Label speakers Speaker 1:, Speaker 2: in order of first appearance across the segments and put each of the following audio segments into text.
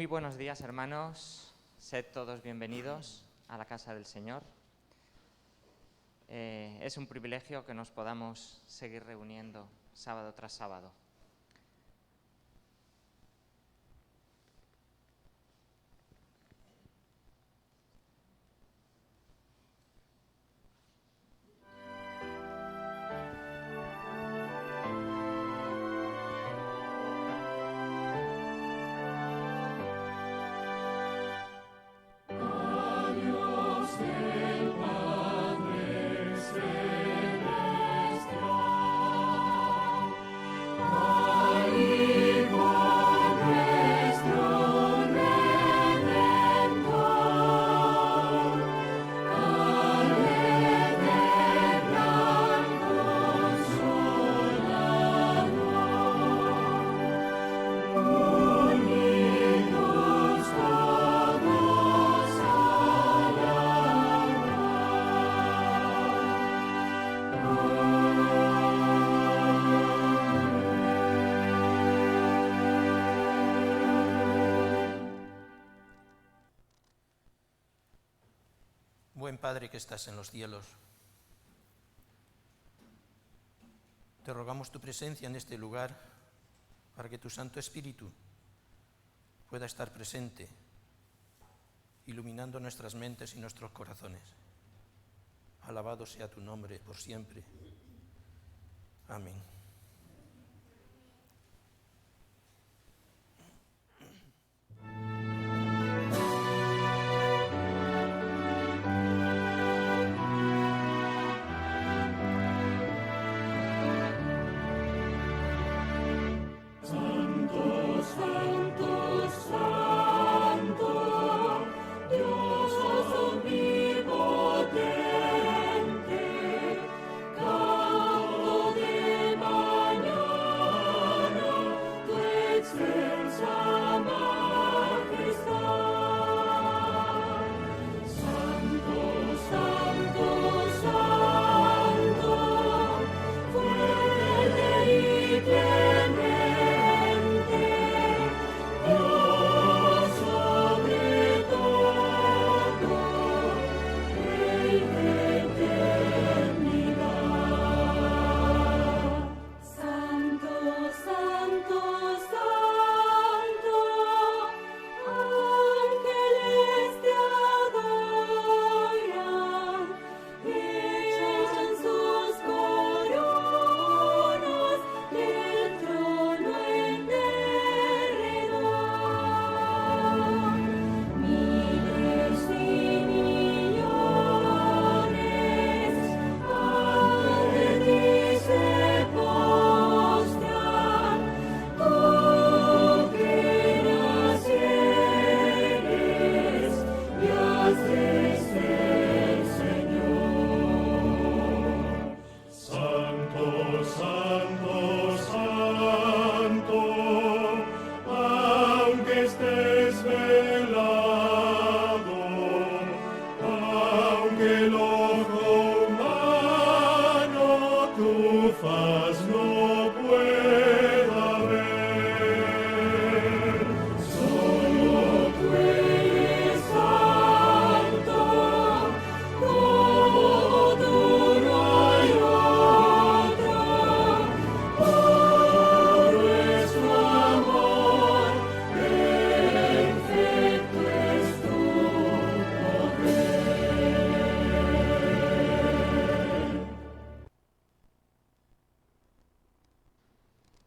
Speaker 1: Muy buenos días, hermanos. Sed todos bienvenidos a la casa del Señor. Es un privilegio que nos podamos seguir reuniendo sábado tras sábado.
Speaker 2: Buen Padre que estás en los cielos, te rogamos tu presencia en este lugar para que tu Santo Espíritu pueda estar presente, iluminando nuestras mentes y nuestros corazones. Alabado sea tu nombre por siempre. Amén.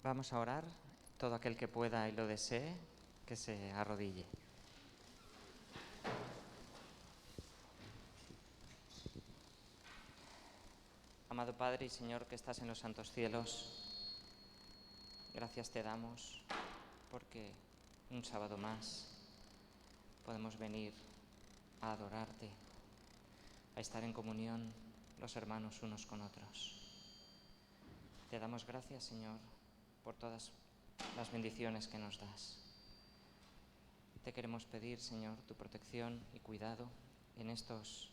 Speaker 1: Vamos a orar. Todo aquel que pueda y lo desee, que se arrodille. Amado Padre y Señor que estás en los santos cielos, gracias te damos porque un sábado más podemos venir a adorarte, a estar en comunión los hermanos unos con otros. Te damos gracias, Señor, por todas las bendiciones que nos das. Te queremos pedir, Señor, tu protección y cuidado en estos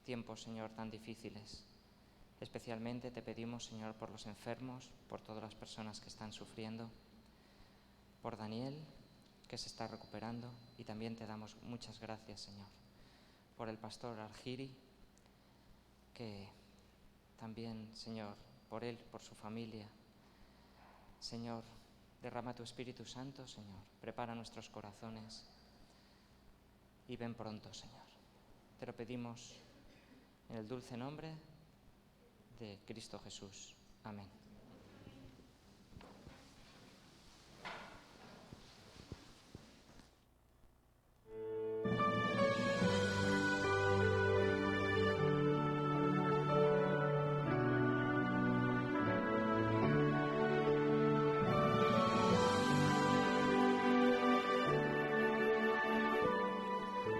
Speaker 1: tiempos, Señor, tan difíciles. Especialmente te pedimos, Señor, por los enfermos, por todas las personas que están sufriendo, por Daniel, que se está recuperando, y también te damos muchas gracias, Señor, por el pastor Argiri, que también, Señor, por él, por su familia. Señor, derrama tu Espíritu Santo, Señor, prepara nuestros corazones y ven pronto, Señor. Te lo pedimos en el dulce nombre de Cristo Jesús. Amén.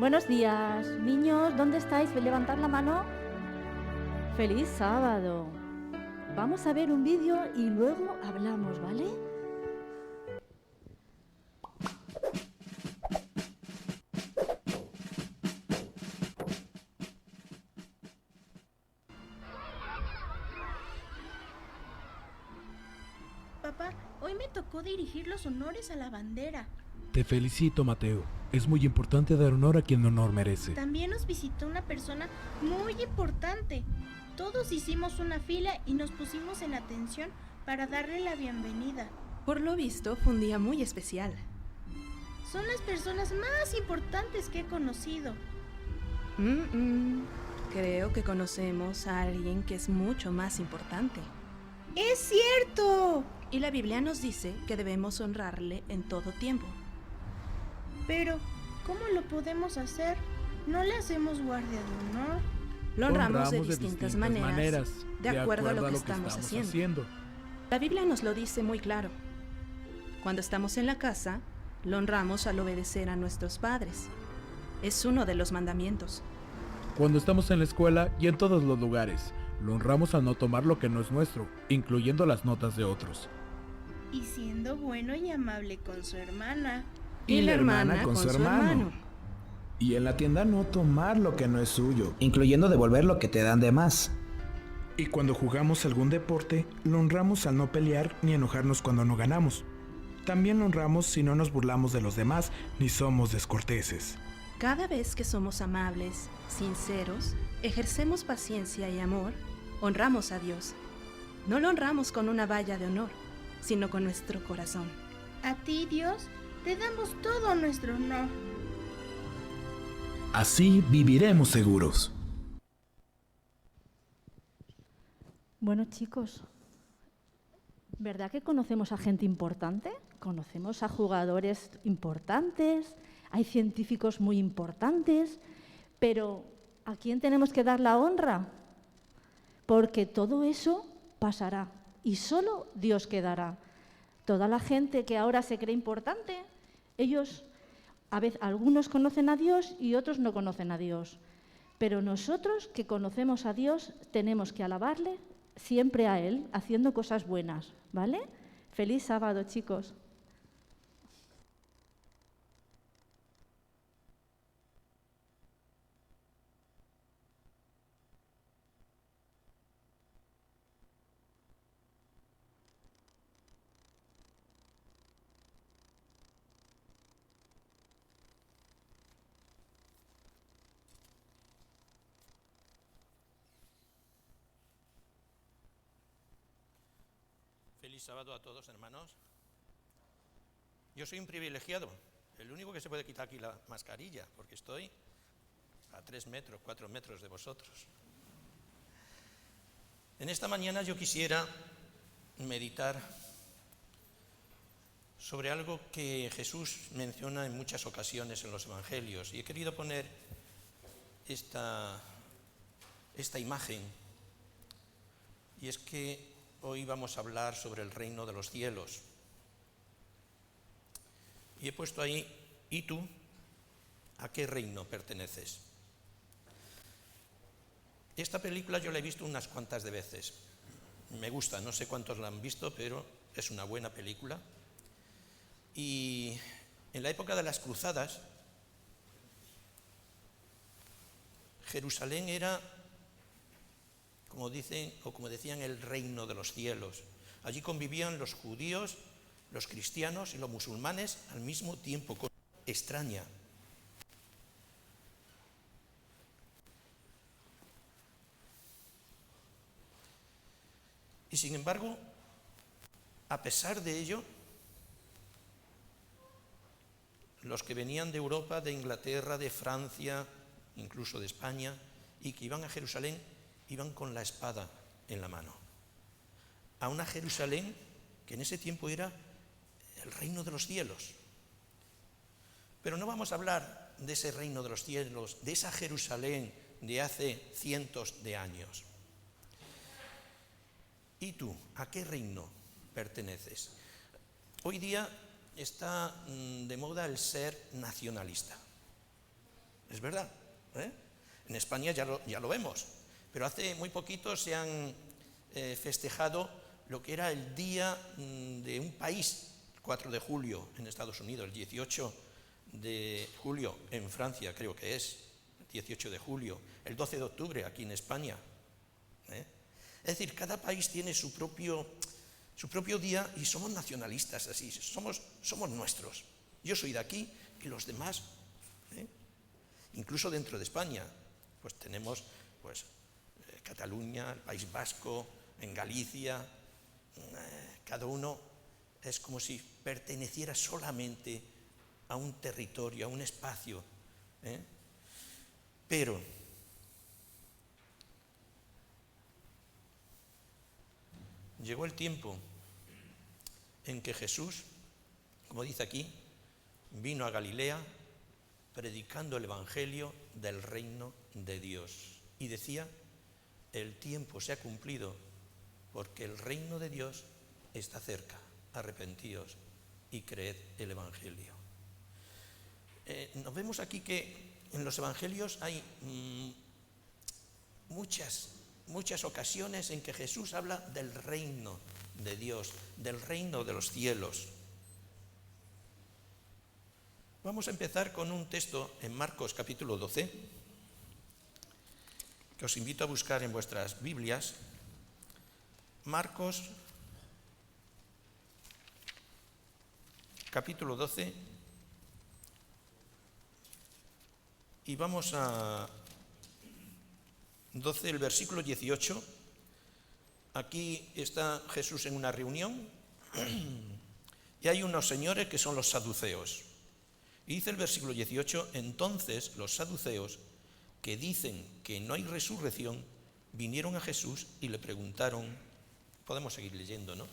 Speaker 3: Buenos días, niños, ¿dónde estáis? Levantad la mano. ¡Feliz sábado! Vamos a ver un vídeo y luego hablamos, ¿vale?
Speaker 4: Papá, hoy me tocó dirigir los honores a la bandera.
Speaker 5: Te felicito, Mateo. Es muy importante dar honor a quien honor merece.
Speaker 4: También nos visitó una persona muy importante. Todos hicimos una fila y nos pusimos en atención para darle la bienvenida.
Speaker 6: Por lo visto, fue un día muy especial.
Speaker 4: Son las personas más importantes que he conocido.
Speaker 6: Creo que conocemos a alguien que es mucho más importante.
Speaker 4: ¡Es cierto!
Speaker 6: Y la Biblia nos dice que debemos honrarle en todo tiempo.
Speaker 4: Pero, ¿cómo lo podemos hacer? No le hacemos guardia de honor.
Speaker 6: Lo honramos de distintas maneras, de acuerdo a lo que estamos haciendo. La Biblia nos lo dice muy claro. Cuando estamos en la casa, lo honramos al obedecer a nuestros padres. Es uno de los mandamientos.
Speaker 5: Cuando estamos en la escuela y en todos los lugares, lo honramos al no tomar lo que no es nuestro, incluyendo las notas de otros.
Speaker 4: Y siendo bueno y amable con su hermana.
Speaker 6: Y la hermana con su hermano.
Speaker 7: Y en la tienda no tomar lo que no es suyo, incluyendo devolver lo que te dan de más.
Speaker 8: Y cuando jugamos algún deporte, lo honramos al no pelear ni enojarnos cuando no ganamos. También lo honramos si no nos burlamos de los demás ni somos descorteses.
Speaker 6: Cada vez que somos amables, sinceros, ejercemos paciencia y amor, honramos a Dios. No lo honramos con una valla de honor, sino con nuestro corazón.
Speaker 4: A ti, Dios, te damos todo nuestro honor.
Speaker 7: Así viviremos seguros.
Speaker 3: Bueno, chicos, ¿verdad que conocemos a gente importante? Conocemos a jugadores importantes, hay científicos muy importantes, pero ¿a quién tenemos que dar la honra? Porque todo eso pasará y solo Dios quedará. Toda la gente que ahora se cree importante, ellos, a veces, algunos conocen a Dios y otros no conocen a Dios. Pero nosotros que conocemos a Dios tenemos que alabarle siempre a Él, haciendo cosas buenas, ¿vale? Feliz sábado, chicos.
Speaker 2: Feliz sábado a todos, hermanos. Yo soy un privilegiado, el único que se puede quitar aquí la mascarilla, porque estoy a 3 metros, 4 metros de vosotros. En esta mañana yo quisiera meditar sobre algo que Jesús menciona en muchas ocasiones en los evangelios, y he querido poner esta imagen, y es que hoy vamos a hablar sobre el reino de los cielos. Y he puesto ahí, ¿y tú? ¿A qué reino perteneces? Esta película yo la he visto unas cuantas de veces. Me gusta, no sé cuántos la han visto, pero es una buena película. Y en la época de las cruzadas, Jerusalén era, como dicen o como decían, el reino de los cielos. Allí convivían los judíos, los cristianos y los musulmanes al mismo tiempo, extraña. Y sin embargo, a pesar de ello, los que venían de Europa, de Inglaterra, de Francia, incluso de España, y que iban a Jerusalén, iban con la espada en la mano. A una Jerusalén que en ese tiempo era el reino de los cielos. Pero no vamos a hablar de ese reino de los cielos, de esa Jerusalén de hace cientos de años. ¿Y tú, a qué reino perteneces? Hoy día está de moda el ser nacionalista. Es verdad, ¿eh? En España ya lo vemos, pero hace muy poquito se han festejado lo que era el día de un país, el 4 de julio en Estados Unidos, el 18 de julio en Francia, creo que es, el 18 de julio, el 12 de octubre aquí en España. Es decir, cada país tiene su propio día y somos nacionalistas, así, somos nuestros. Yo soy de aquí y los demás, incluso dentro de España, pues tenemos Cataluña, el País Vasco, en Galicia, cada uno es como si perteneciera solamente a un territorio, a un espacio. Pero llegó el tiempo en que Jesús, como dice aquí, vino a Galilea predicando el Evangelio del reino de Dios. Y decía, el tiempo se ha cumplido porque el reino de Dios está cerca. Arrepentíos y creed el Evangelio. Nos vemos aquí que en los Evangelios hay muchas ocasiones en que Jesús habla del reino de Dios, del reino de los cielos. Vamos a empezar con un texto en Marcos capítulo 12, que os invito a buscar en vuestras Biblias. Marcos capítulo 12, y vamos a 12, el versículo 18. Aquí está Jesús en una reunión y hay unos señores que son los saduceos. Y dice el versículo 18, entonces los saduceos, que dicen que no hay resurrección, vinieron a Jesús y le preguntaron, podemos seguir leyendo, ¿no?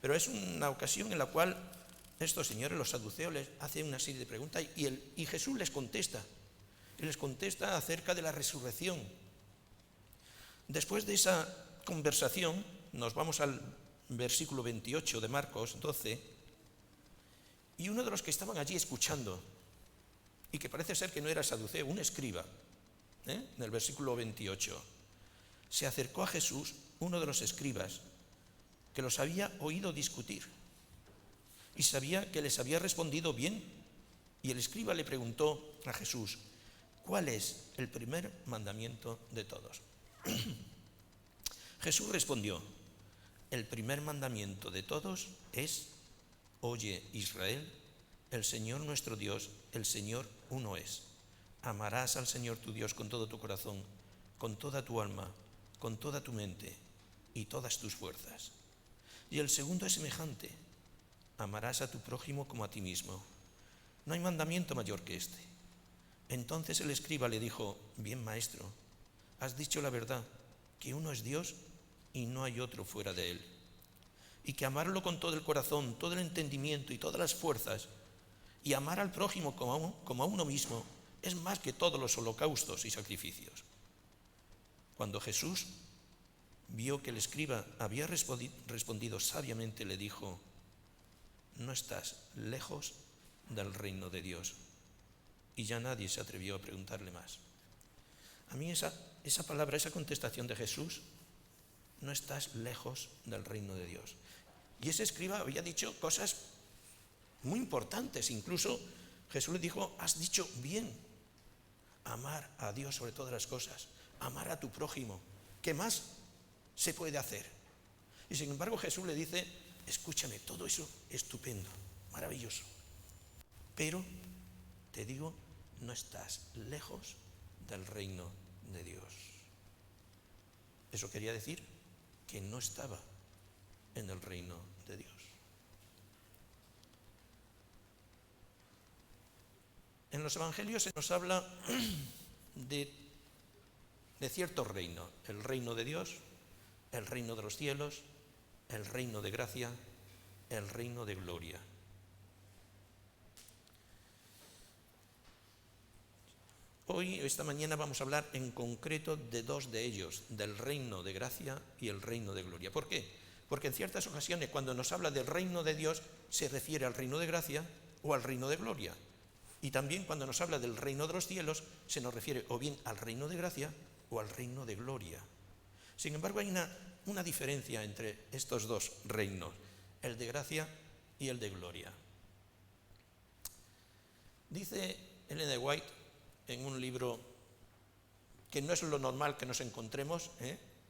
Speaker 2: Pero es una ocasión en la cual estos señores, los saduceos, les hacen una serie de preguntas y Jesús les contesta. Y les contesta acerca de la resurrección. Después de esa conversación, nos vamos al versículo 28 de Marcos 12, y uno de los que estaban allí escuchando, y que parece ser que no era saduceo, un escriba, en el versículo 28, se acercó a Jesús, uno de los escribas, que los había oído discutir, y sabía que les había respondido bien, y el escriba le preguntó a Jesús, ¿cuál es el primer mandamiento de todos? Jesús respondió, el primer mandamiento de todos es, oye Israel, el Señor nuestro Dios, el Señor uno es. Amarás al Señor tu Dios con todo tu corazón, con toda tu alma, con toda tu mente y todas tus fuerzas. Y el segundo es semejante, amarás a tu prójimo como a ti mismo. No hay mandamiento mayor que este. Entonces el escriba le dijo, bien maestro, has dicho la verdad, que uno es Dios y no hay otro fuera de él. Y que amarlo con todo el corazón, todo el entendimiento y todas las fuerzas, y amar al prójimo como a uno mismo, es más que todos los holocaustos y sacrificios. Cuando Jesús vio que el escriba había respondido sabiamente, le dijo, no estás lejos del reino de Dios. Y ya nadie se atrevió a preguntarle más. A mí esa palabra, esa contestación de Jesús, no estás lejos del reino de Dios. Y ese escriba había dicho cosas muy importantes. Incluso Jesús le dijo, has dicho bien, amar a Dios sobre todas las cosas, amar a tu prójimo. ¿Qué más se puede hacer? Y sin embargo Jesús le dice, escúchame, todo eso estupendo, maravilloso. Pero te digo, no estás lejos del reino de Dios. Eso quería decir que no estaba en el reino de Dios. En los evangelios se nos habla de cierto reino, el reino de Dios, el reino de los cielos, el reino de gracia, el reino de gloria. Hoy, esta mañana, vamos a hablar en concreto de dos de ellos, del reino de gracia y el reino de gloria. ¿Por qué? Porque en ciertas ocasiones, cuando nos habla del reino de Dios, se refiere al reino de gracia o al reino de gloria. Y también cuando nos habla del reino de los cielos, se nos refiere o bien al reino de gracia o al reino de gloria. Sin embargo, hay una diferencia entre estos dos reinos, el de gracia y el de gloria. Dice Ellen G. White en un libro que no es lo normal que nos encontremos,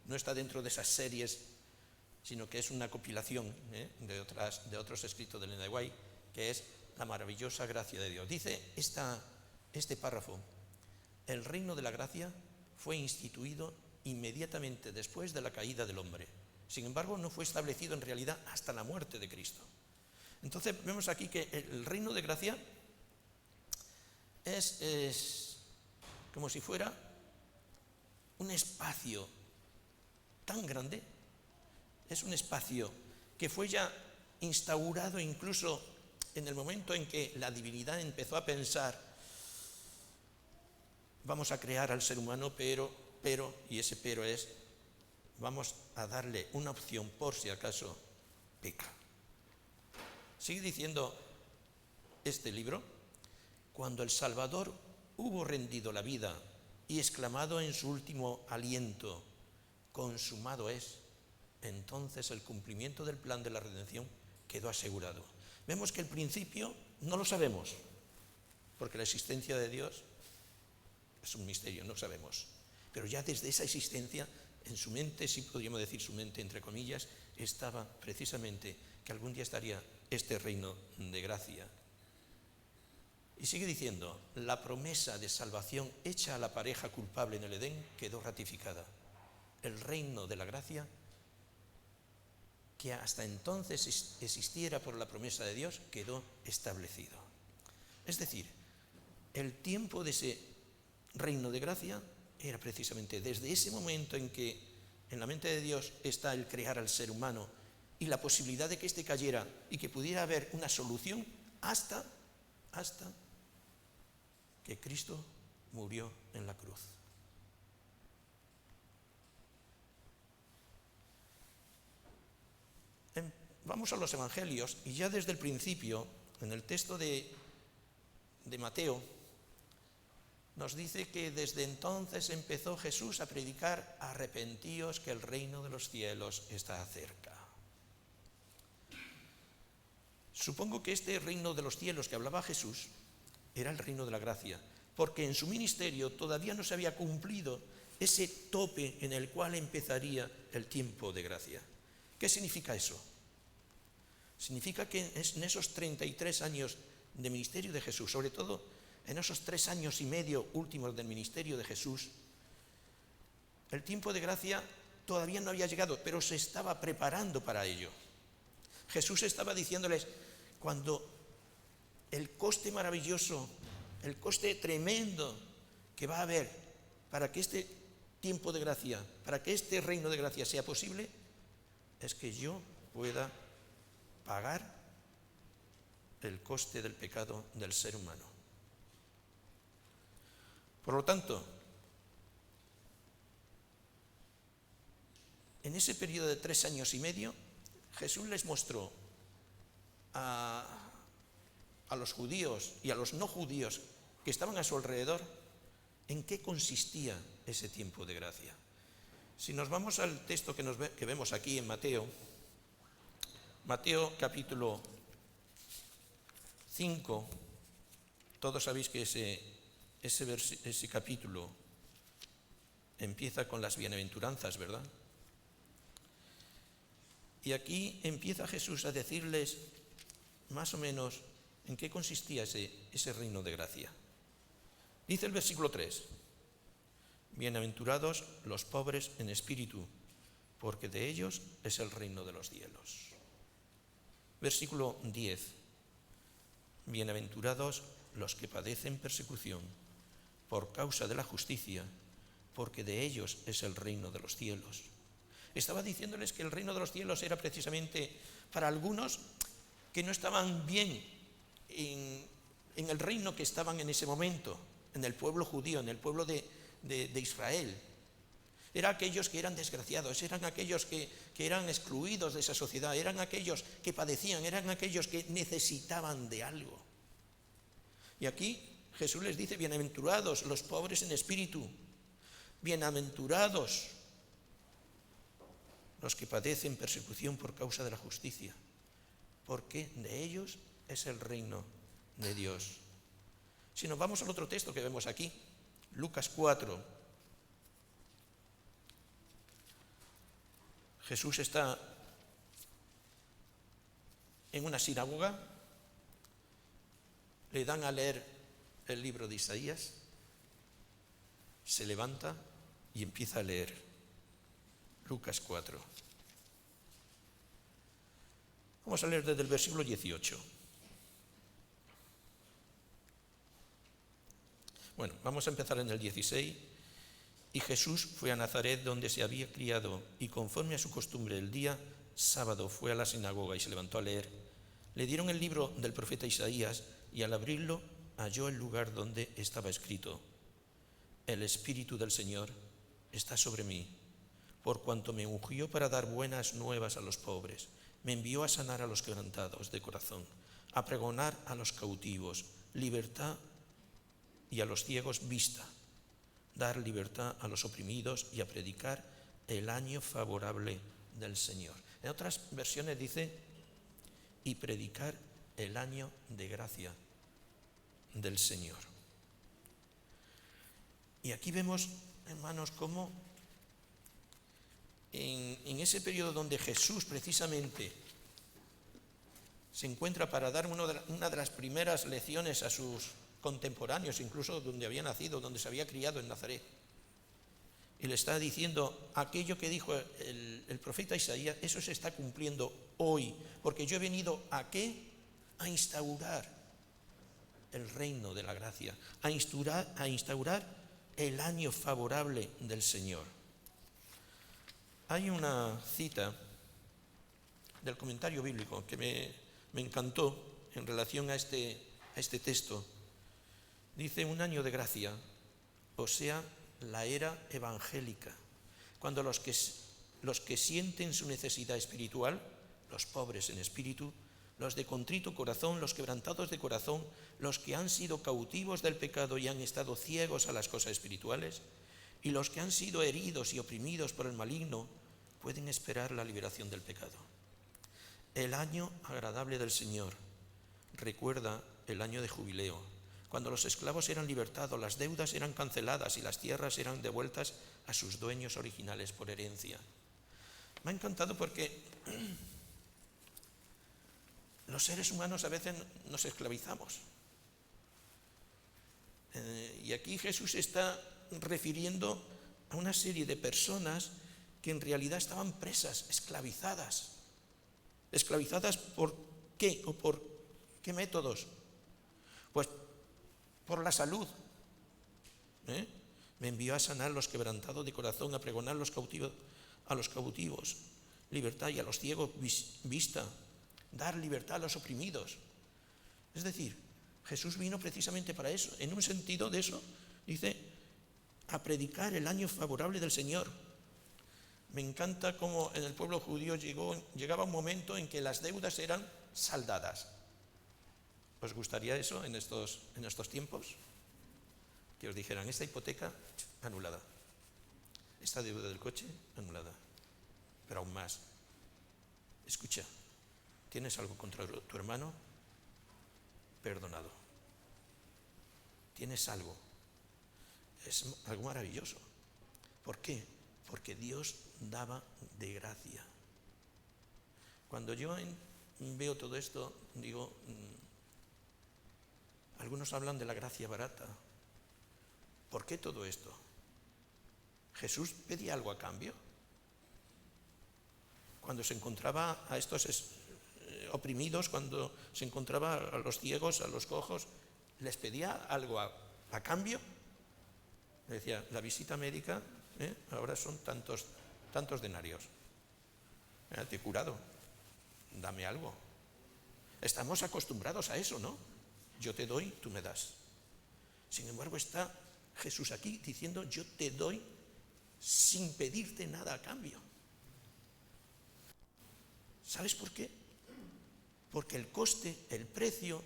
Speaker 2: no está dentro de esas series, sino que es una compilación de otros escritos de Ellen G. White, que es La maravillosa gracia de Dios. Dice este párrafo: el reino de la gracia fue instituido inmediatamente después de la caída del hombre. Sin embargo, no fue establecido en realidad hasta la muerte de Cristo. Entonces vemos aquí que el reino de gracia es como si fuera un espacio tan grande, es un espacio que fue ya instaurado incluso en el momento en que la divinidad empezó a pensar, vamos a crear al ser humano, pero, y ese pero es, vamos a darle una opción por si acaso peca. Sigue diciendo este libro: cuando el Salvador hubo rendido la vida y exclamado en su último aliento, consumado es, entonces el cumplimiento del plan de la redención quedó asegurado. Vemos que el principio no lo sabemos, porque la existencia de Dios es un misterio, no sabemos. Pero ya desde esa existencia, en su mente, sí podríamos decir su mente entre comillas, estaba precisamente que algún día estaría este reino de gracia. Y sigue diciendo, la promesa de salvación hecha a la pareja culpable en el Edén quedó ratificada. El reino de la gracia, que hasta entonces existiera por la promesa de Dios, quedó establecido. Es decir, el tiempo de ese reino de gracia era precisamente desde ese momento en que en la mente de Dios está el crear al ser humano y la posibilidad de que éste cayera y que pudiera haber una solución hasta que Cristo murió en la cruz. Vamos a los evangelios y ya desde el principio, en el texto de Mateo, nos dice que desde entonces empezó Jesús a predicar: arrepentíos que el reino de los cielos está cerca. Supongo que este reino de los cielos que hablaba Jesús era el reino de la gracia, porque en su ministerio todavía no se había cumplido ese tope en el cual empezaría el tiempo de gracia. ¿Qué significa eso? Significa que en esos 33 años de ministerio de Jesús, sobre todo en esos 3 años y medio últimos del ministerio de Jesús, el tiempo de gracia todavía no había llegado, pero se estaba preparando para ello. Jesús estaba diciéndoles, cuando el coste maravilloso, el coste tremendo que va a haber para que este tiempo de gracia, para que este reino de gracia sea posible, es que yo pueda pagar el coste del pecado del ser humano. Por lo tanto, en ese periodo de 3 años y medio, Jesús les mostró a los judíos y a los no judíos que estaban a su alrededor en qué consistía ese tiempo de gracia. Si nos vamos al texto que vemos aquí en Mateo capítulo 5, todos sabéis que ese capítulo empieza con las bienaventuranzas, ¿verdad? Y aquí empieza Jesús a decirles más o menos ¿En qué consistía ese reino de gracia? Dice el versículo 3, bienaventurados los pobres en espíritu, porque de ellos es el reino de los cielos. Versículo 10, bienaventurados los que padecen persecución por causa de la justicia, porque de ellos es el reino de los cielos. Estaba diciéndoles que el reino de los cielos era precisamente para algunos que no estaban bien en el reino que estaban en ese momento, en el pueblo judío, en el pueblo de Israel. Eran aquellos que eran desgraciados, eran aquellos que eran excluidos de esa sociedad, eran aquellos que padecían, eran aquellos que necesitaban de algo. Y aquí Jesús les dice, bienaventurados los pobres en espíritu, bienaventurados los que padecen persecución por causa de la justicia, porque de ellos es el reino de Dios. Si nos vamos al otro texto que vemos aquí, Lucas 4, Jesús está en una sinagoga, le dan a leer el libro de Isaías, se levanta y empieza a leer Lucas 4. Vamos a leer desde el versículo 18. Bueno, vamos a empezar en el 16. Y Jesús fue a Nazaret, donde se había criado, y conforme a su costumbre el día sábado fue a la sinagoga y se levantó a leer. Le dieron el libro del profeta Isaías y al abrirlo halló el lugar donde estaba escrito: El Espíritu del Señor está sobre mí, por cuanto me ungió para dar buenas nuevas a los pobres, me envió a sanar a los quebrantados de corazón, a pregonar a los cautivos libertad y a los ciegos vista, dar libertad a los oprimidos y a predicar el año favorable del Señor. En otras versiones dice, y predicar el año de gracia del Señor. Y aquí vemos, hermanos, cómo en ese periodo donde Jesús precisamente se encuentra para dar una de las primeras lecciones a sus contemporáneos, incluso donde había nacido, donde se había criado en Nazaret, y le está diciendo aquello que dijo el profeta Isaías, eso se está cumpliendo hoy, porque yo he venido ¿a qué? A instaurar el reino de la gracia, a instaurar el año favorable del Señor. Hay una cita del comentario bíblico que me encantó en relación a este texto. Dice, un año de gracia, o sea, la era evangélica, cuando los que sienten su necesidad espiritual, los pobres en espíritu, los de contrito corazón, los quebrantados de corazón, los que han sido cautivos del pecado y han estado ciegos a las cosas espirituales, y los que han sido heridos y oprimidos por el maligno, pueden esperar la liberación del pecado. El año agradable del Señor recuerda el año de jubileo, cuando los esclavos eran libertados, las deudas eran canceladas y las tierras eran devueltas a sus dueños originales por herencia. Me ha encantado porque los seres humanos a veces nos esclavizamos. Y aquí Jesús está refiriendo a una serie de personas que en realidad estaban presas, esclavizadas. ¿Esclavizadas por qué o por qué métodos? Pues por la salud. Me envió a sanar los quebrantados de corazón, a pregonar a los cautivos, libertad, y a los ciegos vista, dar libertad a los oprimidos. Es decir, Jesús vino precisamente para eso. En un sentido de eso, dice, a predicar el año favorable del Señor. Me encanta cómo en el pueblo judío llegaba un momento en que las deudas eran saldadas. ¿Os gustaría eso en estos tiempos? Que os dijeran, esta hipoteca anulada, esta deuda del coche anulada, pero aún más. Escucha, ¿tienes algo contra tu hermano? Perdonado. ¿Tienes algo? Es algo maravilloso. ¿Por qué? Porque Dios daba de gracia. Cuando yo veo todo esto, digo, Algunos hablan de la gracia barata. ¿Por qué todo esto? ¿Jesús pedía algo a cambio? Cuando se encontraba a estos oprimidos, cuando se encontraba a los ciegos, a los cojos, ¿les pedía algo a cambio? Le decía, la visita médica, ahora son tantos denarios. Te he curado, dame algo. Estamos acostumbrados a eso, ¿no? Yo te doy, tú me das. Sin embargo, está Jesús aquí diciendo, yo te doy sin pedirte nada a cambio. ¿Sabes por qué? Porque el coste, el precio,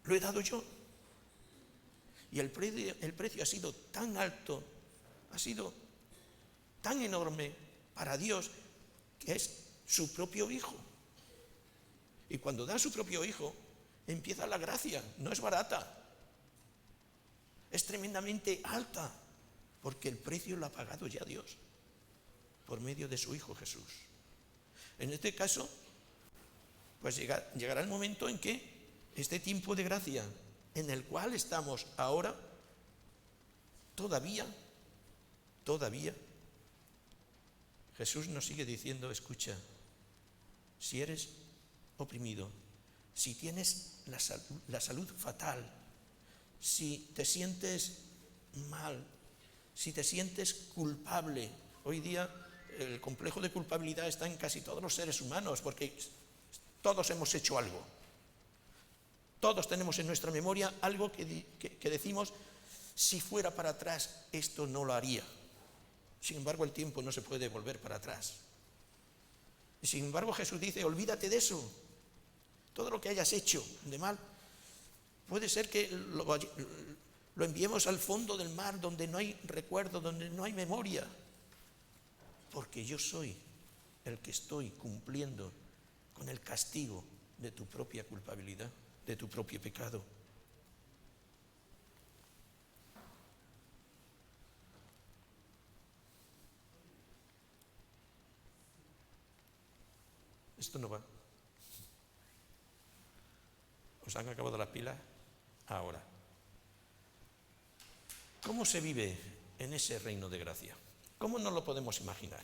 Speaker 2: lo he dado yo. Y el precio ha sido tan alto, ha sido tan enorme para Dios, que es su propio Hijo. Y cuando da su propio Hijo, empieza la gracia, no es barata. Es tremendamente alta, porque el precio lo ha pagado ya Dios, por medio de su Hijo Jesús. En este caso, pues llegará el momento en que este tiempo de gracia, en el cual estamos ahora, todavía, Jesús nos sigue diciendo, escucha, si eres oprimido, si tienes la salud fatal, si te sientes mal, si te sientes culpable. Hoy día el complejo de culpabilidad está en casi todos los seres humanos, porque todos hemos hecho algo. Todos tenemos en nuestra memoria algo que decimos, si fuera para atrás, esto no lo haría. Sin embargo, el tiempo no se puede volver para atrás. Y sin embargo, Jesús dice, olvídate de eso. Todo lo que hayas hecho de mal, puede ser que lo enviemos al fondo del mar, donde no hay recuerdo, donde no hay memoria. Porque yo soy el que estoy cumpliendo con el castigo de tu propia culpabilidad, de tu propio pecado. Esto no va. ¿Os han acabado las pilas? Ahora. ¿Cómo se vive en ese reino de gracia? ¿Cómo no lo podemos imaginar?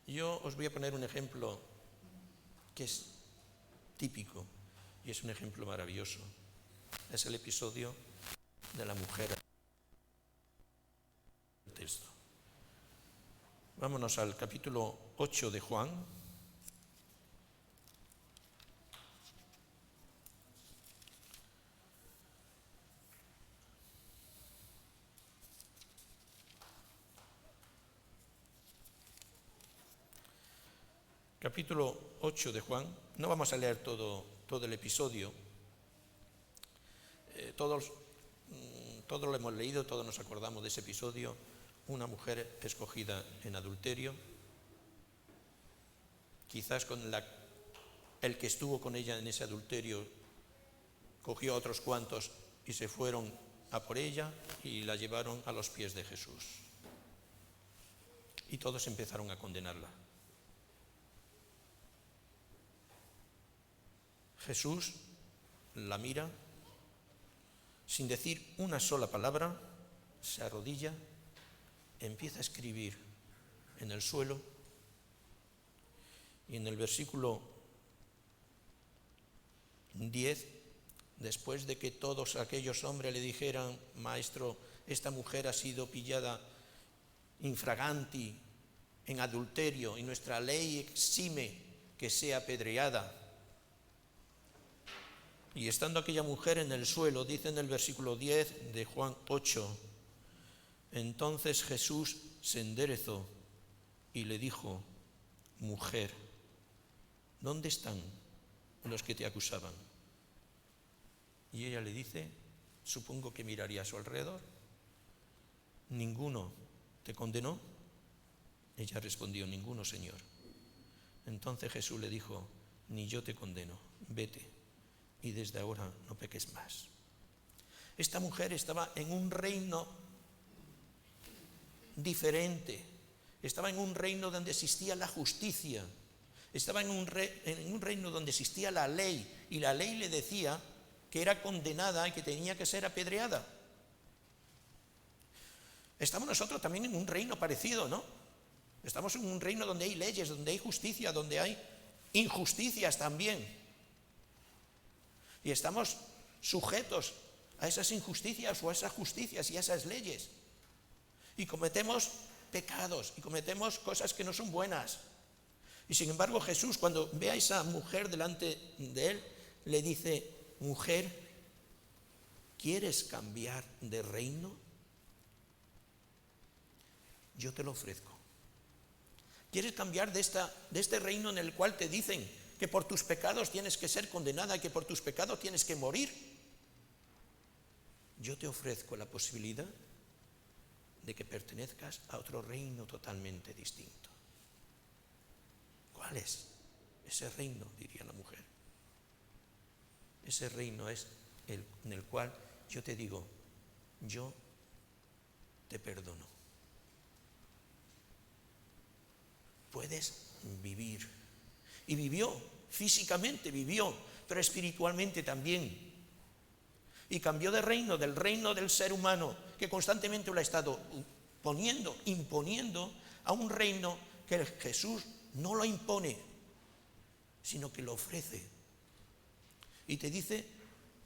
Speaker 2: Yo os voy a poner un ejemplo que es típico y es un ejemplo maravilloso. Es el episodio de la mujer del texto. Vámonos al capítulo 8 de Juan. Capítulo 8 de Juan. No vamos a leer todo el episodio. Todos lo hemos leído, todos nos acordamos de ese episodio. Una mujer escogida en adulterio, quizás el que estuvo con ella en ese adulterio cogió a otros cuantos y se fueron a por ella y la llevaron a los pies de Jesús. Y todos empezaron a condenarla. Jesús la mira, sin decir una sola palabra, se arrodilla, empieza a escribir en el suelo y en el versículo 10, después de que todos aquellos hombres le dijeran, Maestro, esta mujer ha sido pillada infraganti, en adulterio, y nuestra ley exime que sea apedreada. Y estando aquella mujer en el suelo, dice en el versículo 10 de Juan 8, entonces Jesús se enderezó y le dijo, mujer, ¿dónde están los que te acusaban? Y ella le dice, supongo que miraría a su alrededor, ¿ninguno te condenó? Ella respondió, ninguno, Señor. Entonces Jesús le dijo, ni yo te condeno, vete, y desde ahora no peques más. Esta mujer estaba en un reino diferente, estaba en un reino donde existía la justicia, Estaba en un reino donde existía la ley, y la ley le decía que era condenada y que tenía que ser apedreada. Estamos nosotros también en un reino parecido, ¿no? Estamos en un reino donde hay leyes, donde hay justicia, donde hay injusticias también. Y estamos sujetos a esas injusticias o a esas justicias y a esas leyes. Y cometemos pecados y cometemos cosas que no son buenas. Y sin embargo Jesús, cuando ve a esa mujer delante de él, le dice: mujer, ¿quieres cambiar de reino? Yo te lo ofrezco. ¿Quieres cambiar de este reino en el cual te dicen que por tus pecados tienes que ser condenada y que por tus pecados tienes que morir? Yo te ofrezco la posibilidad de que pertenezcas a otro reino totalmente distinto. ¿Cuál es ese reino?, diría la mujer. Ese reino es el en el cual yo te digo: yo te perdono. Puedes vivir. Y vivió, físicamente vivió, pero espiritualmente también. Y cambió de reino, del reino del ser humano, que constantemente lo ha estado imponiendo, a un reino que Jesús no lo impone, sino que lo ofrece. Y te dice: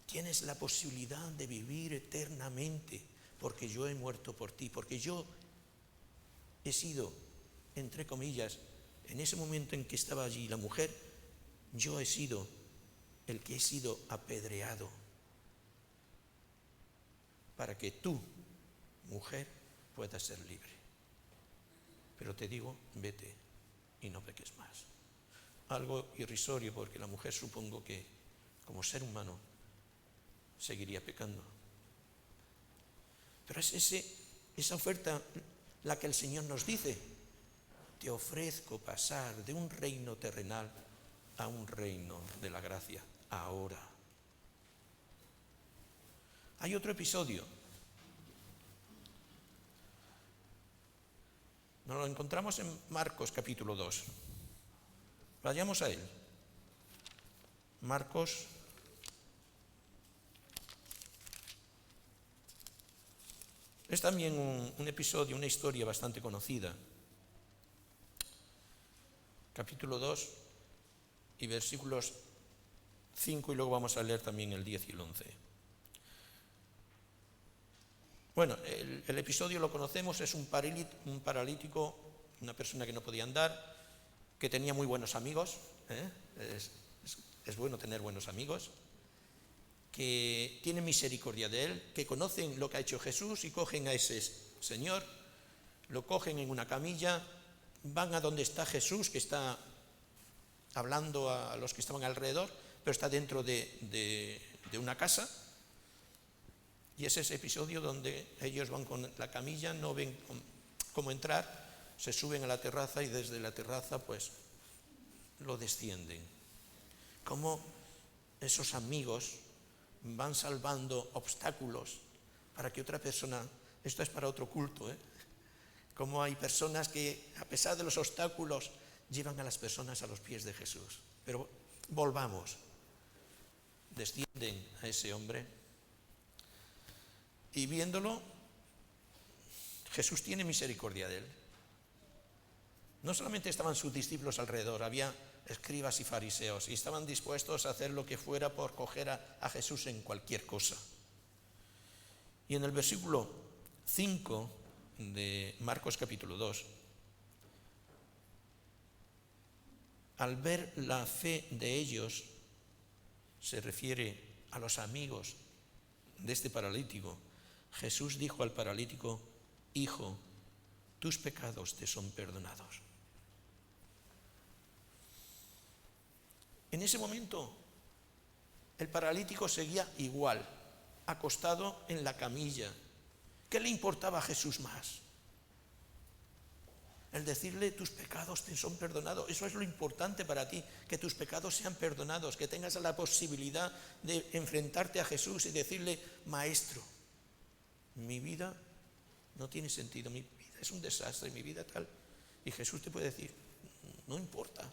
Speaker 2: tienes la posibilidad de vivir eternamente, porque yo he muerto por ti, porque yo he sido, entre comillas, en ese momento en que estaba allí la mujer, yo he sido el que he sido apedreado, para que tú, mujer, puedas ser libre. Pero te digo, vete y no peques más. Algo irrisorio, porque la mujer, supongo que como ser humano seguiría pecando. Pero es esa oferta la que el Señor nos dice: te ofrezco pasar de un reino terrenal a un reino de la gracia, ahora. Hay otro episodio. Nos lo encontramos en Marcos capítulo 2. Vayamos a él. Marcos es también un episodio, una historia bastante conocida. Capítulo 2 y versículos 5, y luego vamos a leer también el 10 y el 11. Bueno, el episodio lo conocemos, es un paralítico, una persona que no podía andar, que tenía muy buenos amigos, es bueno tener buenos amigos, que tienen misericordia de él, que conocen lo que ha hecho Jesús y cogen a ese señor, lo cogen en una camilla, van a donde está Jesús, que está hablando a los que estaban alrededor, pero está dentro de una casa. Y es ese episodio donde ellos van con la camilla, no ven cómo entrar, se suben a la terraza y desde la terraza pues lo descienden. Cómo esos amigos van salvando obstáculos para que otra persona, esto es para otro culto, cómo hay personas que a pesar de los obstáculos llevan a las personas a los pies de Jesús. Pero volvamos, descienden a ese hombre. Y viéndolo, Jesús tiene misericordia de él. No solamente estaban sus discípulos alrededor, había escribas y fariseos, y estaban dispuestos a hacer lo que fuera por coger a Jesús en cualquier cosa. Y en el versículo 5 de Marcos capítulo 2, al ver la fe de ellos, se refiere a los amigos de este paralítico, Jesús dijo al paralítico: hijo, tus pecados te son perdonados. En ese momento, el paralítico seguía igual, acostado en la camilla. ¿Qué le importaba a Jesús más? El decirle: tus pecados te son perdonados. Eso es lo importante para ti, que tus pecados sean perdonados, que tengas la posibilidad de enfrentarte a Jesús y decirle: maestro, mi vida no tiene sentido, mi vida es un desastre, mi vida tal. Y Jesús te puede decir: no importa,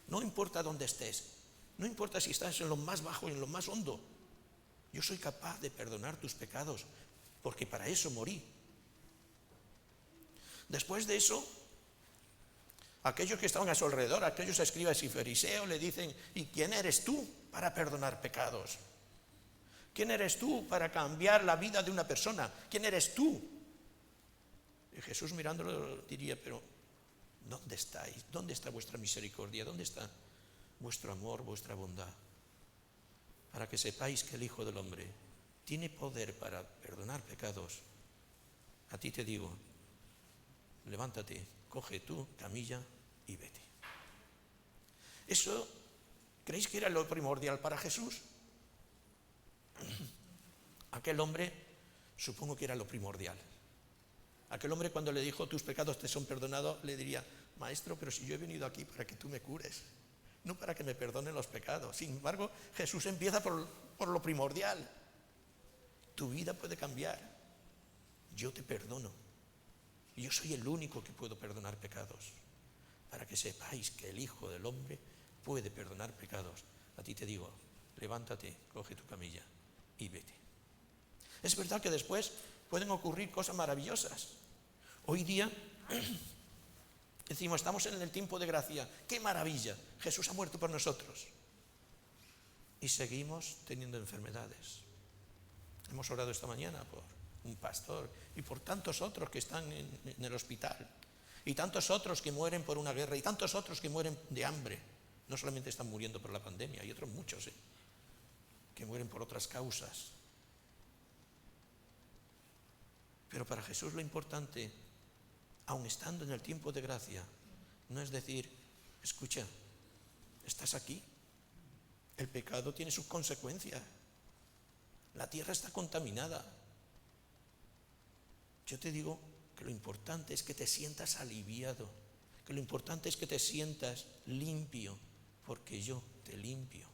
Speaker 2: No importa dónde estés, no importa si estás en lo más bajo y en lo más hondo. Yo soy capaz de perdonar tus pecados, porque para eso morí. Después de eso, aquellos que estaban a su alrededor, aquellos escribas y fariseos, le dicen: ¿y quién eres tú para perdonar pecados? ¿Quién eres tú para cambiar la vida de una persona? ¿Quién eres tú? Y Jesús, mirándolo, diría: pero ¿dónde estáis? ¿Dónde está vuestra misericordia? ¿Dónde está vuestro amor, vuestra bondad? Para que sepáis que el Hijo del Hombre tiene poder para perdonar pecados. A ti te digo, levántate, coge tu camilla y vete. ¿Eso creéis que era lo primordial para Jesús? Aquel hombre, supongo que era lo primordial. Aquel hombre, cuando le dijo: tus pecados te son perdonados, le diría: maestro, pero si yo he venido aquí para que tú me cures, no para que me perdonen los pecados. Sin embargo, Jesús empieza por lo primordial. Tu vida puede cambiar. Yo te perdono. Yo soy el único que puedo perdonar pecados. Para que sepáis que el Hijo del Hombre puede perdonar pecados. A ti te digo, levántate, coge tu camilla y vete. Es verdad que después pueden ocurrir cosas maravillosas. Hoy día decimos: estamos en el tiempo de gracia. ¡Qué maravilla! Jesús ha muerto por nosotros. Y seguimos teniendo enfermedades. Hemos orado esta mañana por un pastor y por tantos otros que están en el hospital. Y tantos otros que mueren por una guerra. Y tantos otros que mueren de hambre. No solamente están muriendo por la pandemia, hay otros muchos que mueren por otras causas. Pero para Jesús lo importante, aun estando en el tiempo de gracia, no es decir: escucha, estás aquí, el pecado tiene sus consecuencias, la tierra está contaminada. Yo te digo que lo importante es que te sientas aliviado, que lo importante es que te sientas limpio, porque yo te limpio.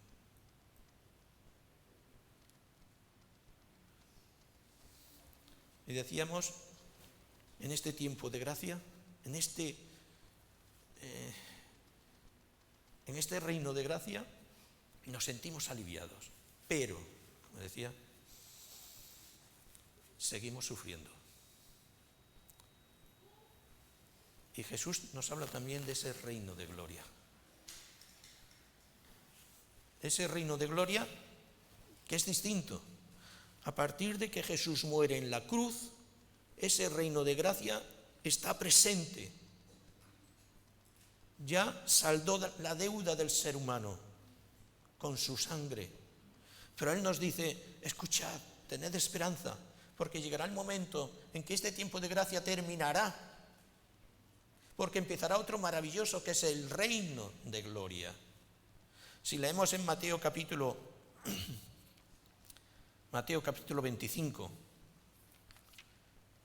Speaker 2: Y decíamos, en este tiempo de gracia, en este reino de gracia, nos sentimos aliviados. Pero, como decía, seguimos sufriendo. Y Jesús nos habla también de ese reino de gloria. Ese reino de gloria que es distinto. A partir de que Jesús muere en la cruz, ese reino de gracia está presente. Ya saldó la deuda del ser humano con su sangre. Pero Él nos dice: escuchad, tened esperanza, porque llegará el momento en que este tiempo de gracia terminará, porque empezará otro maravilloso que es el reino de gloria. Si leemos en Mateo capítulo 25,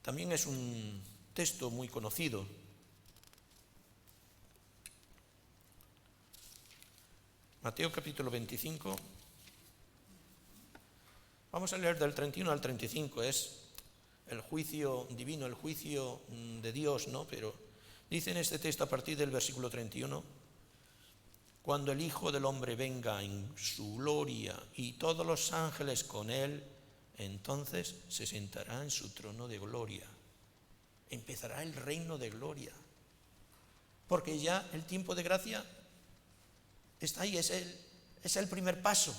Speaker 2: también es un texto muy conocido. Mateo capítulo 25, vamos a leer del 31 al 35, es el juicio divino, el juicio de Dios, ¿no? Pero dice en este texto a partir del versículo 31: cuando el Hijo del Hombre venga en su gloria y todos los ángeles con él, entonces se sentará en su trono de gloria. Empezará el reino de gloria. Porque ya el tiempo de gracia está ahí, es el primer paso.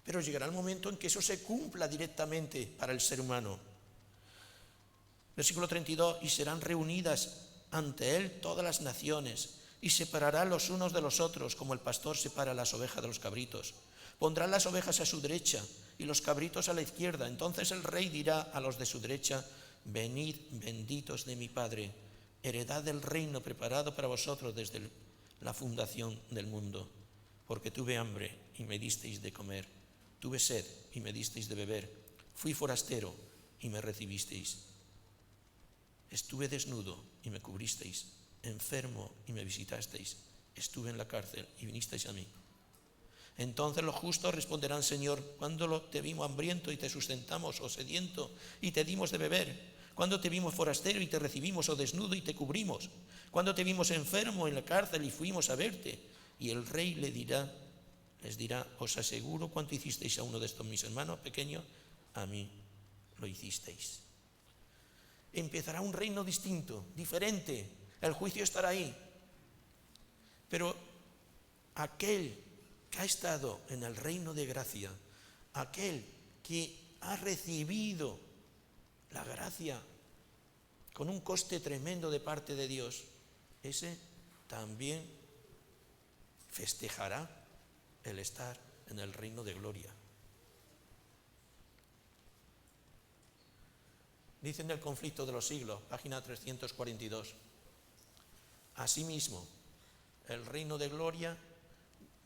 Speaker 2: Pero llegará el momento en que eso se cumpla directamente para el ser humano. Versículo 32: y serán reunidas ante él todas las naciones, y separará los unos de los otros, como el pastor separa las ovejas de los cabritos. Pondrá las ovejas a su derecha y los cabritos a la izquierda. Entonces el rey dirá a los de su derecha: venid, benditos de mi Padre, heredad del reino preparado para vosotros desde la fundación del mundo. Porque tuve hambre y me disteis de comer, tuve sed y me disteis de beber, fui forastero y me recibisteis, estuve desnudo y me cubristeis, enfermo y me visitasteis, estuve en la cárcel y vinisteis a mí. Entonces los justos responderán: Señor, ¿cuándo te vimos hambriento y te sustentamos, o sediento y te dimos de beber? ¿Cuándo te vimos forastero y te recibimos, o desnudo y te cubrimos? ¿Cuándo te vimos enfermo en la cárcel y fuimos a verte? Y el rey les dirá, os aseguro cuanto hicisteis a uno de estos mis hermanos pequeños, a mí lo hicisteis. Empezará un reino distinto, diferente, el juicio estará ahí. Pero aquel que ha estado en el reino de gracia, aquel que ha recibido la gracia con un coste tremendo de parte de Dios, ese también festejará el estar en el reino de gloria. Dice en el conflicto de los siglos, página 342, asimismo, el reino de gloria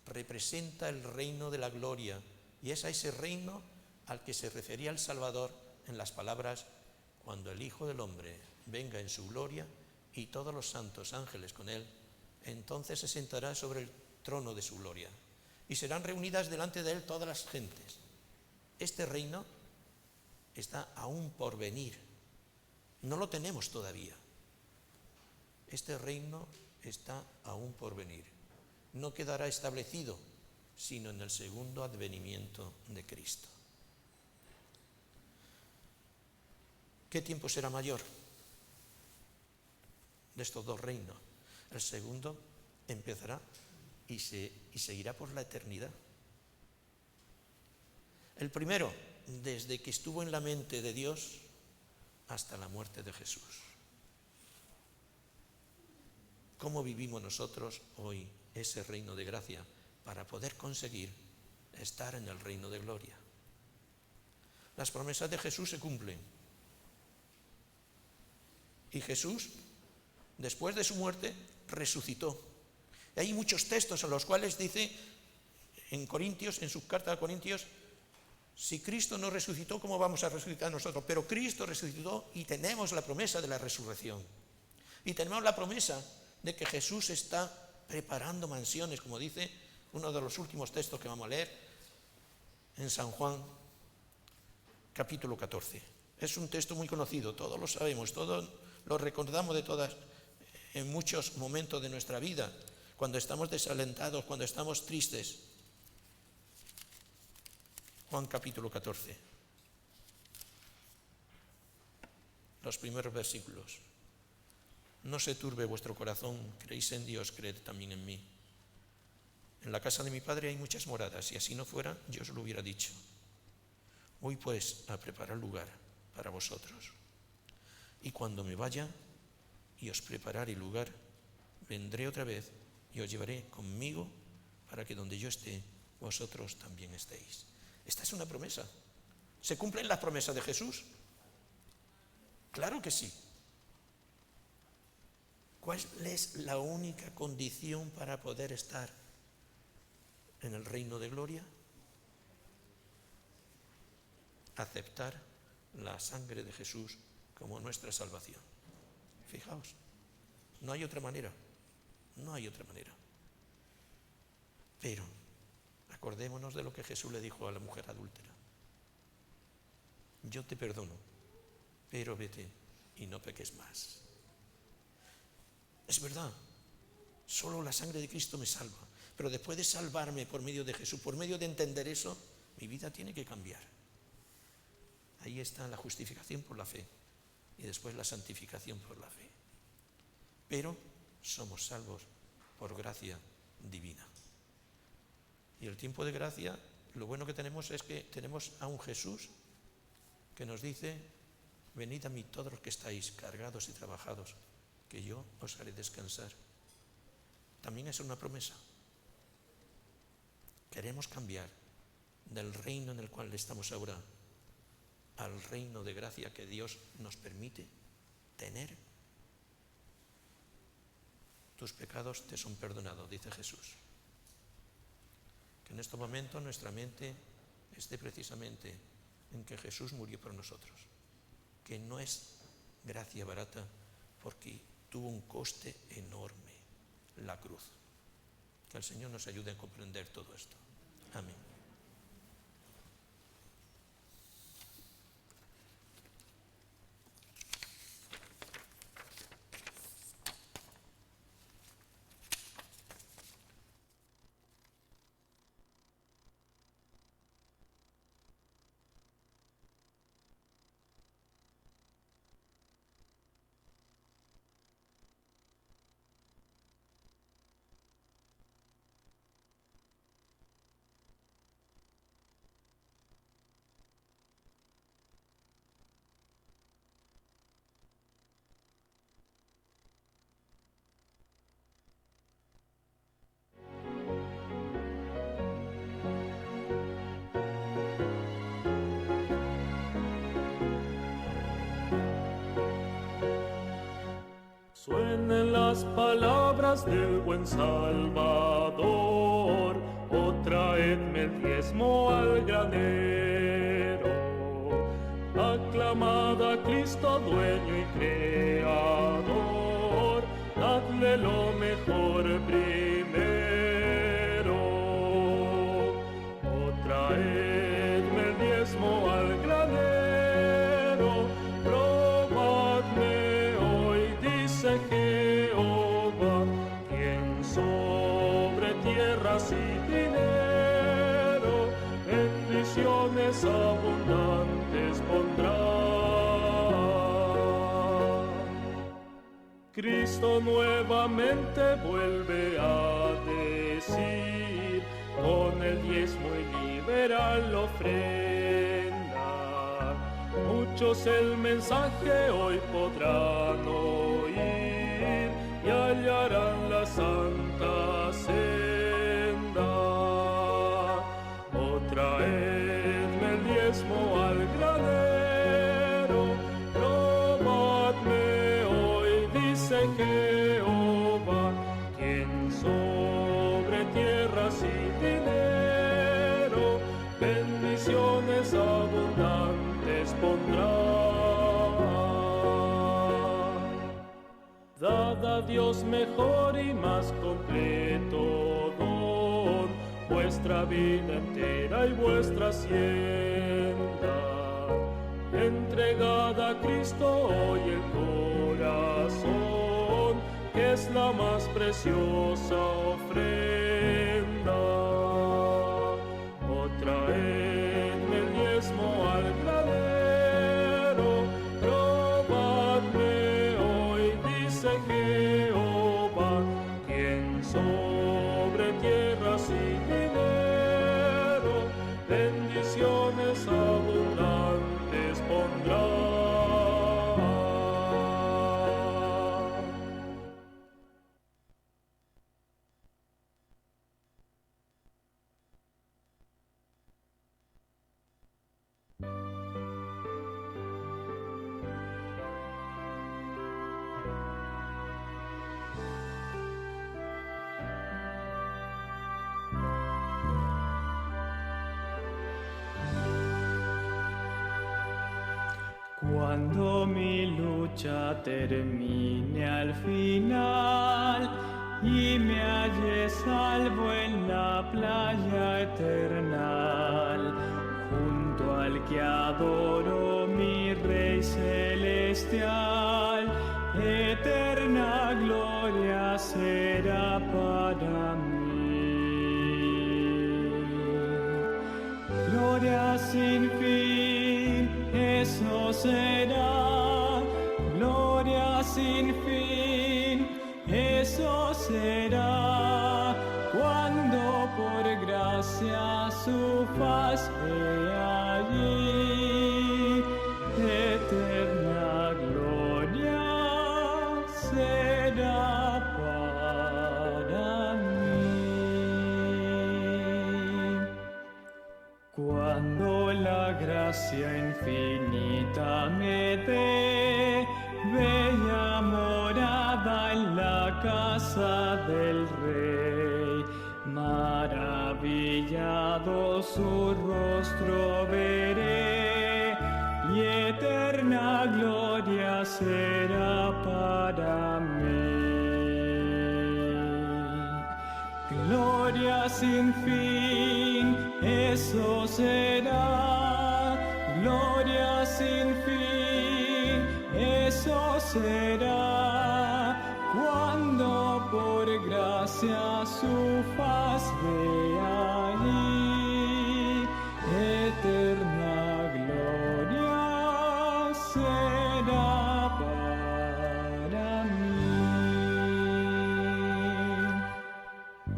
Speaker 2: representa el reino de la gloria, y es a ese reino al que se refería el Salvador en las palabras: cuando el Hijo del Hombre venga en su gloria y todos los santos ángeles con él, entonces se sentará sobre el trono de su gloria y serán reunidas delante de él todas las gentes. Este reino está aún por venir, no lo tenemos todavía. Este reino está aún por venir, no quedará establecido sino en el segundo advenimiento de Cristo. ¿Qué tiempo será mayor de estos dos reinos? El segundo empezará y seguirá por la eternidad. El primero, desde que estuvo en la mente de Dios hasta la muerte de Jesús. ¿Cómo vivimos nosotros hoy ese reino de gracia para poder conseguir estar en el reino de gloria? Las promesas de Jesús se cumplen. Y Jesús, después de su muerte, resucitó. Y hay muchos textos en los cuales dice, en Corintios, en su carta a Corintios, si Cristo no resucitó, ¿cómo vamos a resucitar nosotros? Pero Cristo resucitó y tenemos la promesa de la resurrección. Y tenemos la promesa de que Jesús está preparando mansiones, como dice uno de los últimos textos que vamos a leer en San Juan, capítulo 14. Es un texto muy conocido, todos lo sabemos, todos lo recordamos en muchos momentos de nuestra vida, cuando estamos desalentados, cuando estamos tristes. Juan capítulo 14. Los primeros versículos. No se turbe vuestro corazón, creéis en Dios, creed también en mí. En la casa de mi Padre hay muchas moradas, y así no fuera, yo os lo hubiera dicho. Voy pues a preparar lugar para vosotros. Y cuando me vaya y os prepararé lugar, vendré otra vez y os llevaré conmigo para que donde yo esté, vosotros también estéis. Esta es una promesa. ¿Se cumplen las promesas de Jesús? Claro que sí. ¿Cuál es la única condición para poder estar en el reino de gloria? Aceptar la sangre de Jesús como nuestra salvación. Fijaos, no hay otra manera, no hay otra manera. Pero acordémonos de lo que Jesús le dijo a la mujer adúltera. Yo te perdono, pero vete y no peques más. Es verdad, solo la sangre de Cristo me salva, pero después de salvarme por medio de Jesús, por medio de entender eso, mi vida tiene que cambiar. Ahí está la justificación por la fe y después la santificación por la fe. Pero somos salvos por gracia divina. Y el tiempo de gracia, lo bueno que tenemos es que tenemos a un Jesús que nos dice: venid a mí todos los que estáis cargados y trabajados, que yo os haré descansar. También es una promesa. Queremos cambiar del reino en el cual estamos ahora al reino de gracia que Dios nos permite tener. Tus pecados te son perdonados, dice Jesús. Que en este momento nuestra mente esté precisamente en que Jesús murió por nosotros, que no es gracia barata, porque tuvo un coste enorme, la cruz. Que el Señor nos ayude a comprender todo esto. Amén.
Speaker 9: Suenen las palabras del buen Salvador, oh traedme el diezmo al granero. Aclamad a Cristo, dueño y creador, dadle lo mejor primero. Oh traedme el diezmo al granero, probadme hoy, dice Jehová, quien sobre tierras y dinero bendiciones abundantes pondrá. Cristo nuevamente vuelve a decir, con el diezmo y liberal ofrenda, muchos el mensaje hoy podrán oír y hallarán la santa senda. Oh, traedme el diezmo al granero, probadme hoy, dice Jehová, quien sobre tierras y dinero bendiciones abundantes pondrá. Dad a Dios mejor y más completo don, vuestra vida entera y vuestra hacienda. Entregad a Cristo hoy el corazón, que es la más preciosa ofrenda. Oh, traedme el diezmo al granero, probadme hoy, dice Jehová, quien sobre tierras y dinero bendiciones abundantes pondrá.
Speaker 10: Cuando mi lucha termine al final y me halle salvo en la playa eternal, junto al que adoro, mi Rey celestial, eterna gloria será para mí. Gloria sin fin, eso será, gloria sin fin, eso será, cuando por gracia su faz vea allí, eterna gloria será para mí. Cuando la gracia infinita me dé bella morada en la casa del Rey, maravillado su rostro veré y eterna gloria será para mí. Gloria sin fin, eso será, gloria sin fin, eso será, cuando por gracia su faz vea allí, eterna gloria será para mí.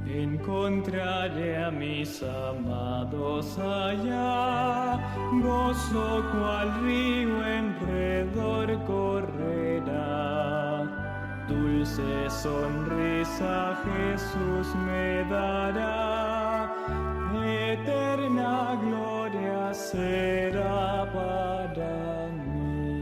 Speaker 10: Encontraré a mis amados allá, gozo cual río enredor correrá. Dulce sonrisa Jesús me dará, eterna gloria será para mí.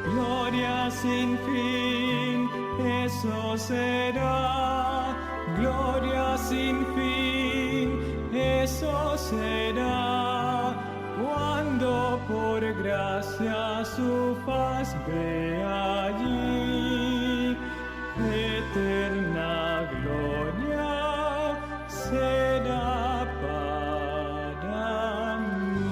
Speaker 10: Gloria gloria sin fin, eso será. Gloria sin fin, eso será. Cuando por gracia su faz ve allí, eterna gloria será para mí.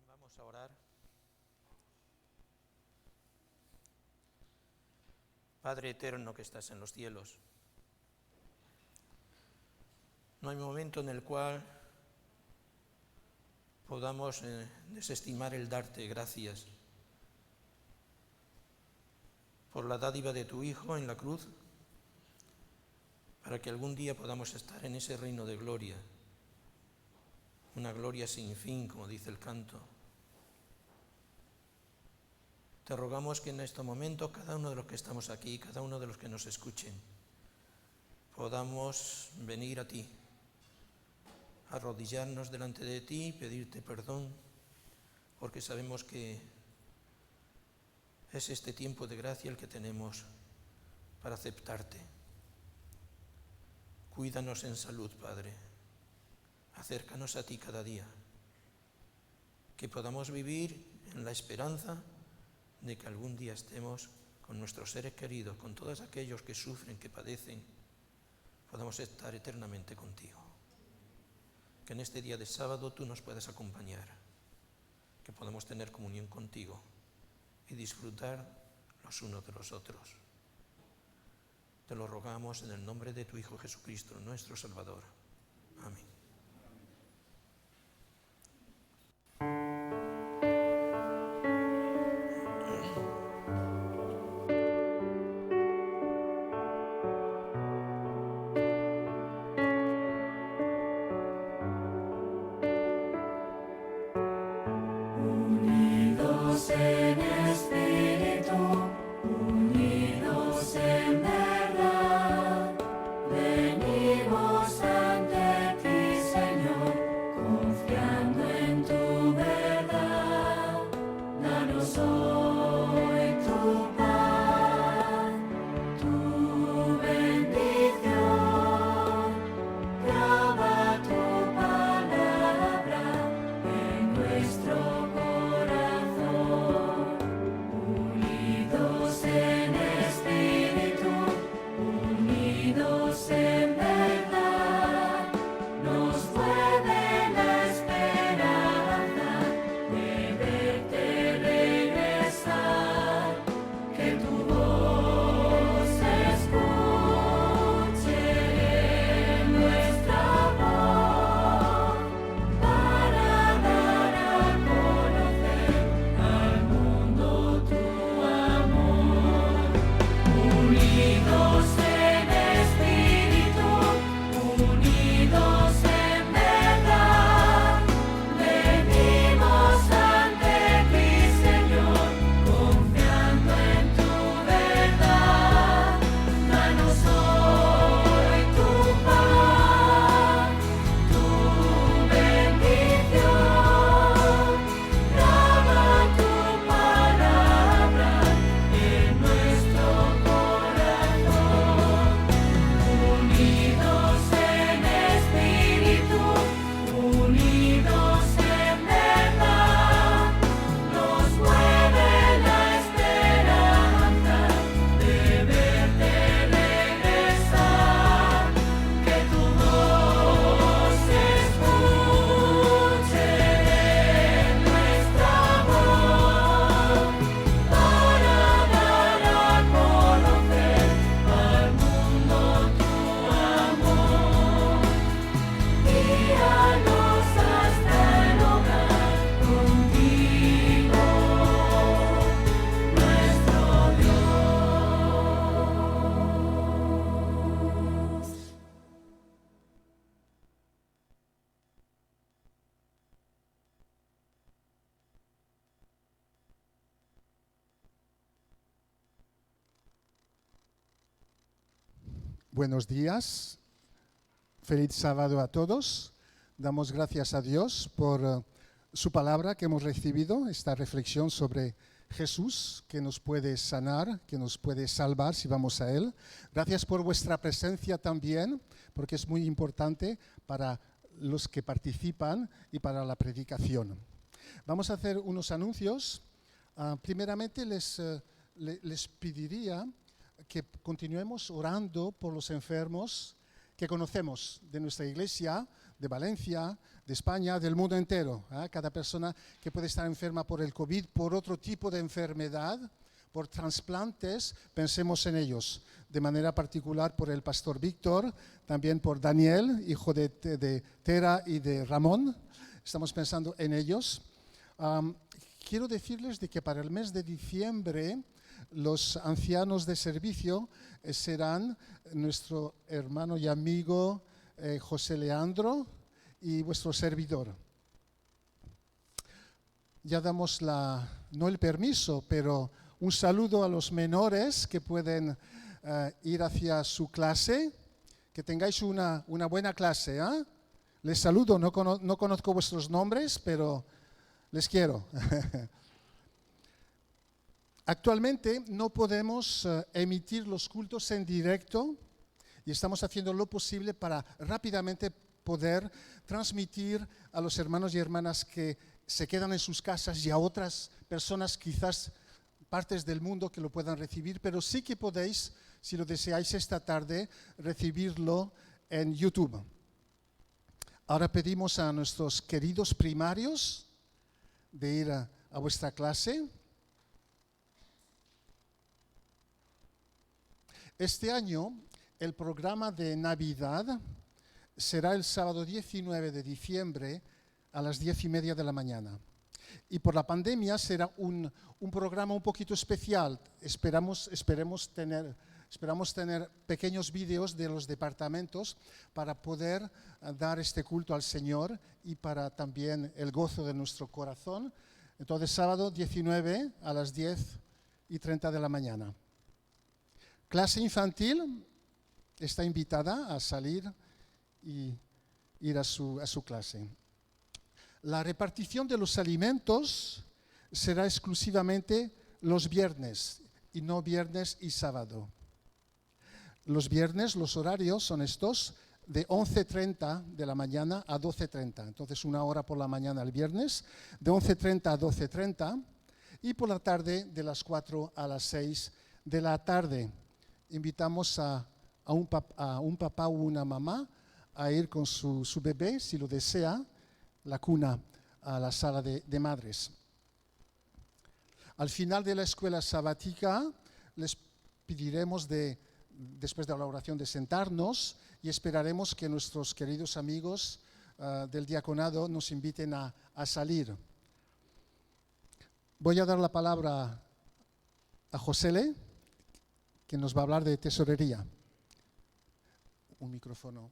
Speaker 2: Vamos a orar. Padre eterno que estás en los cielos, no hay momento en el cual podamos desestimar el darte gracias por la dádiva de tu Hijo en la cruz, para que algún día podamos estar en ese reino de gloria, una gloria sin fin, como dice el canto. Te rogamos que en este momento cada uno de los que estamos aquí, cada uno de los que nos escuchen, podamos venir a ti, arrodillarnos delante de ti y pedirte perdón, porque sabemos que es este tiempo de gracia el que tenemos para aceptarte. Cuídanos en salud, Padre. Acércanos a ti cada día, que podamos vivir en la esperanza de que algún día estemos con nuestros seres queridos, con todos aquellos que sufren, que padecen, podamos estar eternamente contigo. Que en este día de sábado tú nos puedas acompañar, que podamos tener comunión contigo y disfrutar los unos de los otros. Te lo rogamos en el nombre de tu Hijo Jesucristo, nuestro Salvador. Amén.
Speaker 11: Unidos en espíritu, unidos en verdad, venimos ante ti, Señor, confiando en tu verdad. Danos hoy tu paz, tu bendición, graba tu palabra en nuestro corazón. Unidos en espíritu, unidos en verdad, nos mueve la esperanza de verte regresar, que tu voz se escuche en nuestra voz, para dar a conocer al mundo tu amor. Unidos en espíritu, unidos en verdad, venimos ante ti, Señor, confiando en tu verdad. Danos hoy tu paz, tu bendición, graba tu palabra en nuestro corazón. Unidos en espíritu, unidos en verdad, nos mueve la esperanza de verte regresar, que tu voz se escuche en nuestra voz, para dar a conocer al mundo tu amor. Guíanos hasta el hogar contigo, nuestro Dios.
Speaker 12: Buenos días. Feliz sábado a todos. Damos gracias a Dios por su palabra que hemos recibido, esta reflexión sobre Jesús, que nos puede sanar, que nos puede salvar si vamos a Él. Gracias por vuestra presencia también, porque es muy importante para los que participan y para la predicación. Vamos a hacer unos anuncios. Primeramente les pediría que continuemos orando por los enfermos que conocemos de nuestra iglesia, de Valencia, de España, del mundo entero. Cada persona que puede estar enferma por el COVID, por otro tipo de enfermedad, por trasplantes, pensemos en ellos. De manera particular por el pastor Víctor, también por Daniel, hijo de Tera y de Ramón. Estamos pensando en ellos. Quiero decirles de que para el mes de diciembre los ancianos de servicio serán nuestro hermano y amigo José Leandro y vuestro servidor. Ya damos no el permiso, pero un saludo a los menores que pueden ir hacia su clase. Que tengáis una buena clase. Les saludo, no conozco vuestros nombres, pero les quiero. Actualmente no podemos emitir los cultos en directo y estamos haciendo lo posible para rápidamente poder transmitir a los hermanos y hermanas que se quedan en sus casas y a otras personas, quizás partes del mundo, que lo puedan recibir, pero sí que podéis, si lo deseáis esta tarde, recibirlo en YouTube. Ahora pedimos a nuestros queridos primarios de ir a vuestra clase. Este año el programa de Navidad será el sábado 19 de diciembre a las 10:30 de la mañana. Y por la pandemia será un programa un poquito especial. Esperamos tener pequeños vídeos de los departamentos para poder dar este culto al Señor y para también el gozo de nuestro corazón. Entonces, sábado 19 a las 10:30 de la mañana. Clase infantil está invitada a salir y ir a su clase. La repartición de los alimentos será exclusivamente los viernes y no viernes y sábado. Los viernes los horarios son estos, de 11:30 de la mañana a 12:30. Entonces 1 hora por la mañana el viernes, de 11:30 a 12:30 y por la tarde de las 4 a las 6 de la tarde. Invitamos a un papá o una mamá a ir con su bebé, si lo desea, la cuna, a la sala de madres. Al final de la escuela sabática les pediremos después de la oración de sentarnos y esperaremos que nuestros queridos amigos del diaconado nos inviten a salir. Voy a dar la palabra a Josele, que nos va a hablar de tesorería. Un micrófono.